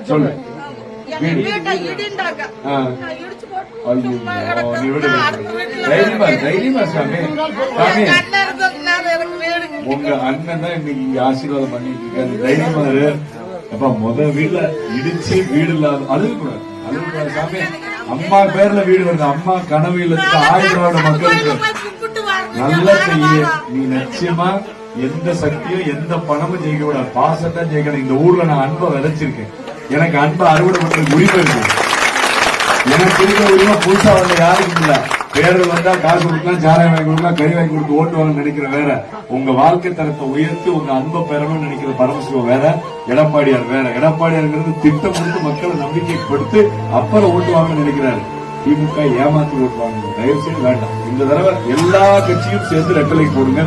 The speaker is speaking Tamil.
சொல்லு தைரியமா சாமி உங்க அண்ணன் தான் இன்னைக்கு இங்க ஆசீர்வாதம் பண்ணிட்டு இருக்காரு. தைரியமா அப்ப வீட்டுல இடிச்சு வீடு இல்லாத அழுகக்கூடாது சாமி. அம்மா பேர்ல வீடு வருது. அம்மா கனவு இல்லத்துக்கு 1000 மக்களுக்கு நல்லா செய்ய. நீ நிச்சயமா எந்த சக்தியும் எந்த பணமும் ஜெயிக்க கூடாது. பாசத்தான் ஜெயிக்கணும். இந்த ஊர்ல நான் அன்பை விதைச்சிருக்கேன். எனக்கு அன்பை அறுவடை பண்ற உரிமை இருக்கு. எனக்கு இருக்கிற உரிமை புதுசா வந்த யாருக்கும் இல்ல. பேர்கள் வந்தா காசு கொடுக்கலாம், சாராயம் வாங்கி கொடுக்கலாம், கறி வாங்கி கொடுத்து ஓட்டு வாங்க நினைக்கிற வேற. உங்க வாழ்க்கை தரத்தை உயர்த்தி உங்க அன்பை பெறணும்னு நினைக்கிற பரமசிவம் வேற, எடப்பாடியார் வேற. எடப்பாடியாருங்கிறது திட்டம் கொடுத்து மக்களை நம்பிக்கைப்படுத்தி அப்புறம் ஓட்டு வாங்க நினைக்கிறாரு. திமுக ஏமாத்தி ஓட்டு வாங்க. தயவு செய்து வேண்டாம். இந்த தடவை எல்லா கட்சியும் சேர்ந்து ரெட்டலை போடுங்க.